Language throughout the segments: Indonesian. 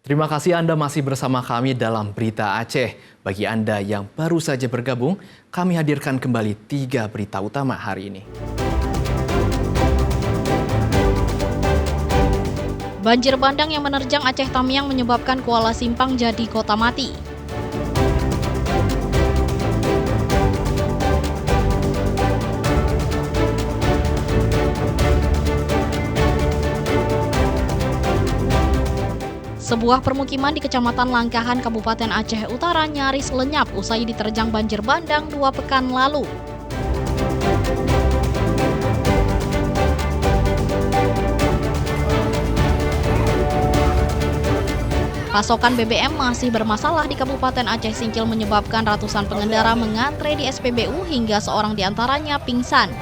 Terima kasih Anda masih bersama kami dalam Berita Aceh. Bagi Anda yang baru saja bergabung, kami hadirkan kembali 3 berita utama hari ini. Banjir bandang yang menerjang Aceh Tamiang menyebabkan Kuala Simpang jadi kota mati. Sebuah permukiman di Kecamatan Langkahan, Kabupaten Aceh Utara nyaris lenyap usai diterjang banjir bandang 2 pekan lalu. Pasokan BBM masih bermasalah di Kabupaten Aceh Singkil menyebabkan ratusan pengendara mengantre di SPBU hingga seorang diantaranya pingsan.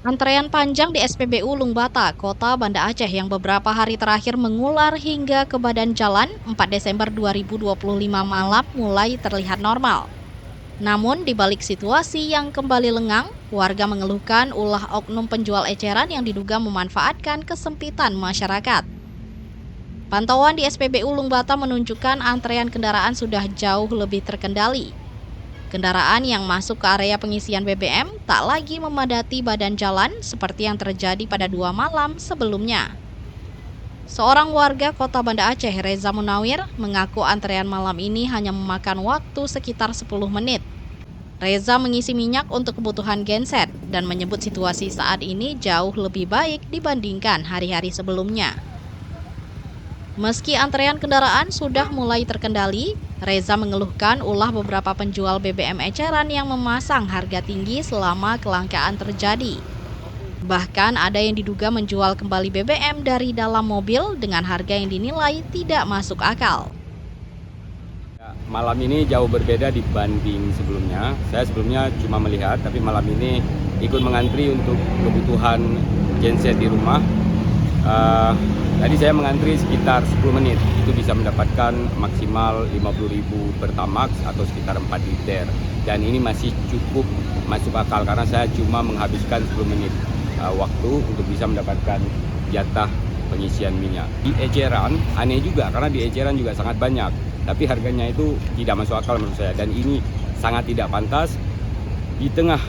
Antrean panjang di SPBU Lungbata, Kota Banda Aceh yang beberapa hari terakhir mengular hingga ke badan jalan 4 Desember 2025 malam mulai terlihat normal. Namun di balik situasi yang kembali lengang, warga mengeluhkan ulah oknum penjual eceran yang diduga memanfaatkan kesempitan masyarakat. Pantauan di SPBU Lungbata menunjukkan antrean kendaraan sudah jauh lebih terkendali. Kendaraan yang masuk ke area pengisian BBM tak lagi memadati badan jalan seperti yang terjadi pada 2 malam sebelumnya. Seorang warga Kota Banda Aceh, Reza Munawir, mengaku antrean malam ini hanya memakan waktu sekitar 10 menit. Reza mengisi minyak untuk kebutuhan genset dan menyebut situasi saat ini jauh lebih baik dibandingkan hari-hari sebelumnya. Meski antrean kendaraan sudah mulai terkendali, Reza mengeluhkan ulah beberapa penjual BBM eceran yang memasang harga tinggi selama kelangkaan terjadi. Bahkan ada yang diduga menjual kembali BBM dari dalam mobil dengan harga yang dinilai tidak masuk akal. Malam ini jauh berbeda dibanding sebelumnya. Saya sebelumnya cuma melihat, tapi malam ini ikut mengantri untuk kebutuhan genset di rumah. Tadi saya mengantri sekitar 10 menit, itu bisa mendapatkan maksimal 50.000 per Tamax atau sekitar 4 liter. Dan ini masih cukup masuk akal karena saya cuma menghabiskan 10 menit waktu untuk bisa mendapatkan jatah pengisian minyak. Di eceran aneh juga karena di eceran juga sangat banyak, tapi harganya itu tidak masuk akal menurut saya. Dan ini sangat tidak pantas di tengah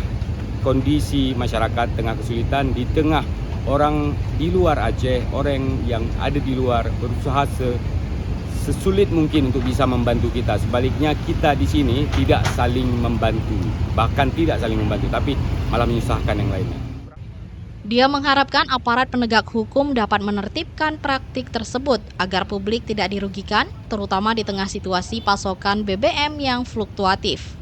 kondisi masyarakat tengah kesulitan, di tengah orang di luar Aceh, orang yang ada di luar berusaha sesulit mungkin untuk bisa membantu kita. Sebaliknya kita di sini tidak saling membantu, bahkan tidak saling membantu, tapi malah menyusahkan yang lainnya. Dia mengharapkan aparat penegak hukum dapat menertibkan praktik tersebut agar publik tidak dirugikan, terutama di tengah situasi pasokan BBM yang fluktuatif.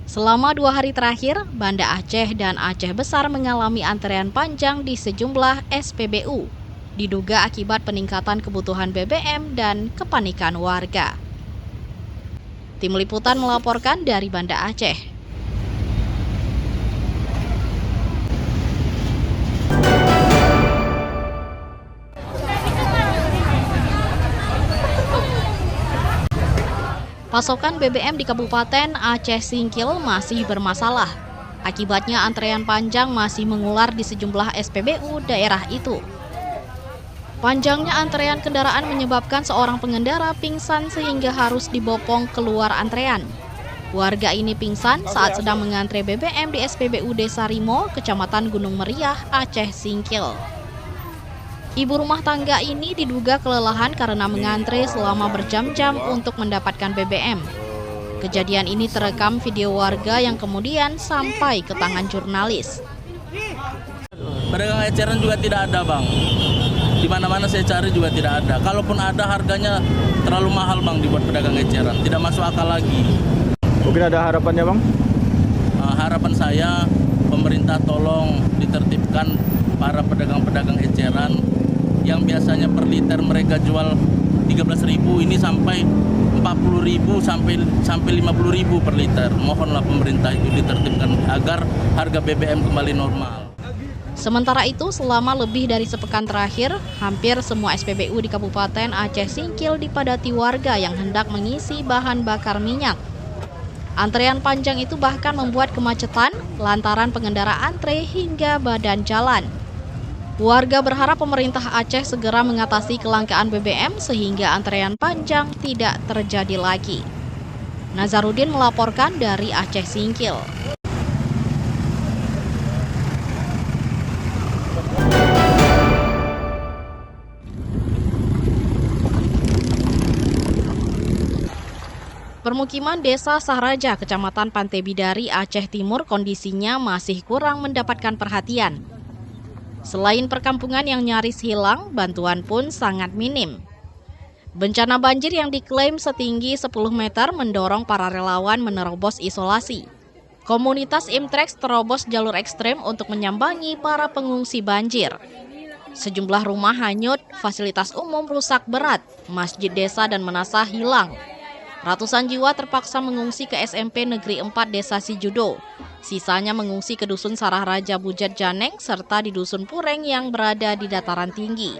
Selama 2 hari terakhir, Banda Aceh dan Aceh Besar mengalami antrean panjang di sejumlah SPBU, diduga akibat peningkatan kebutuhan BBM dan kepanikan warga. Tim Liputan melaporkan dari Banda Aceh. Pasokan BBM di Kabupaten Aceh Singkil masih bermasalah. Akibatnya antrean panjang masih mengular di sejumlah SPBU daerah itu. Panjangnya antrean kendaraan menyebabkan seorang pengendara pingsan sehingga harus dibopong keluar antrean. Warga ini pingsan saat sedang mengantre BBM di SPBU Desa Rimo, Kecamatan Gunung Meriah, Aceh Singkil. Ibu rumah tangga ini diduga kelelahan karena mengantre selama berjam-jam untuk mendapatkan BBM. Kejadian ini terekam video warga yang kemudian sampai ke tangan jurnalis. Pedagang eceran juga tidak ada, Bang. Di mana-mana saya cari juga tidak ada. Kalaupun ada, harganya terlalu mahal, Bang, dibuat pedagang eceran. Tidak masuk akal lagi. Mungkin ada harapannya, Bang? Harapan saya, pemerintah tolong ditertibkan para pedagang-pedagang eceran yang biasanya per liter mereka jual 13.000, ini sampai 40.000 sampai 50.000 per liter. Mohonlah pemerintah itu ditertibkan agar harga BBM kembali normal. Sementara itu, selama lebih dari sepekan terakhir, hampir semua SPBU di Kabupaten Aceh Singkil dipadati warga yang hendak mengisi bahan bakar minyak. Antrean panjang itu bahkan membuat kemacetan lantaran pengendara antre hingga badan jalan. Warga berharap pemerintah Aceh segera mengatasi kelangkaan BBM sehingga antrean panjang tidak terjadi lagi. Nazarudin melaporkan dari Aceh Singkil. Permukiman Desa Sahraja, Kecamatan Pantai Bidari, Aceh Timur, kondisinya masih kurang mendapatkan perhatian. Selain perkampungan yang nyaris hilang, bantuan pun sangat minim. Bencana banjir yang diklaim setinggi 10 meter mendorong para relawan menerobos isolasi. Komunitas Imtrex terobos jalur ekstrem untuk menyambangi para pengungsi banjir. Sejumlah rumah hanyut, fasilitas umum rusak berat, masjid desa dan menasah hilang. Ratusan jiwa terpaksa mengungsi ke SMP Negeri 4 Desa Sijudo. Sisanya mengungsi ke Dusun Sarah Raja Bujat Janeng serta di Dusun Pureng yang berada di dataran tinggi.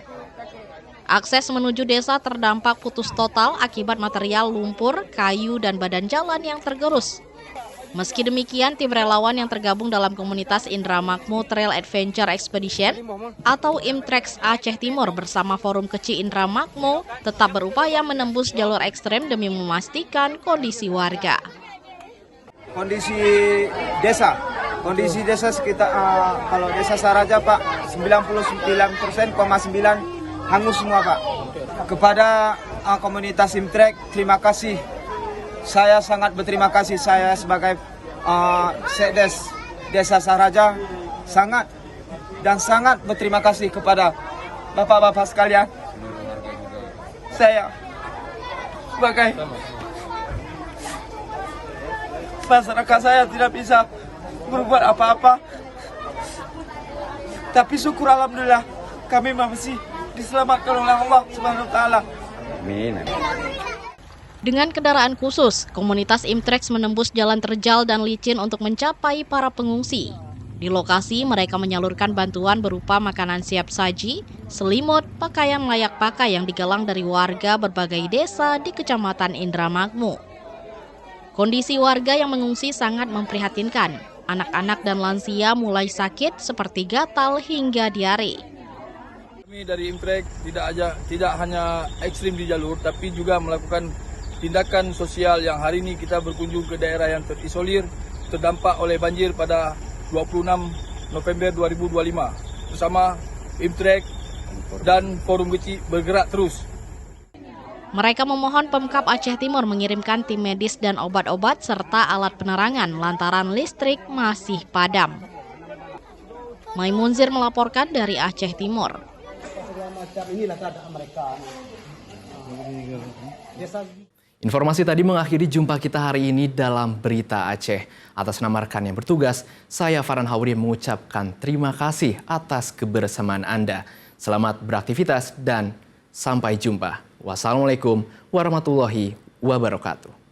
Akses menuju desa terdampak putus total akibat material lumpur, kayu, dan badan jalan yang tergerus. Meski demikian, tim relawan yang tergabung dalam komunitas Indra Makmu Trail Adventure Expedition atau Imtrex Aceh Timur bersama Forum Kecil Indra Makmu tetap berupaya menembus jalur ekstrem demi memastikan kondisi warga. Kondisi desa sekitar kalau Desa Sahraja Pak 99,9% hangus semua Pak. Kepada komunitas Imtrex, terima kasih. Saya sangat berterima kasih, saya sebagai Sekdes Desa Sahraja sangat berterima kasih kepada bapak-bapak sekalian. Saya sebagai masyarakat saya tidak bisa berbuat apa-apa. Tapi syukur alhamdulillah kami masih diselamatkan oleh Allah Subhanahu wa taala. Amin. Dengan kendaraan khusus, komunitas Imtrex menembus jalan terjal dan licin untuk mencapai para pengungsi. Di lokasi, mereka menyalurkan bantuan berupa makanan siap saji, selimut, pakaian layak pakai yang digalang dari warga berbagai desa di Kecamatan Indra Makmu. Kondisi warga yang mengungsi sangat memprihatinkan. Anak-anak dan lansia mulai sakit seperti gatal hingga diare. Kami dari Imtrex tidak hanya ekstrim di jalur, tapi juga melakukan tindakan sosial yang hari ini kita berkunjung ke daerah yang terisolir terdampak oleh banjir pada 26 November 2025 bersama Imtrex dan Forum Kecil bergerak terus. Mereka memohon Pemkab Aceh Timur mengirimkan tim medis dan obat-obat serta alat penerangan lantaran listrik masih padam. Maimunzir melaporkan dari Aceh Timur. Informasi tadi mengakhiri jumpa kita hari ini dalam Berita Aceh. Atas nama rekan yang bertugas, saya Farhan Hauri mengucapkan terima kasih atas kebersamaan Anda. Selamat beraktivitas dan sampai jumpa. Wassalamualaikum warahmatullahi wabarakatuh.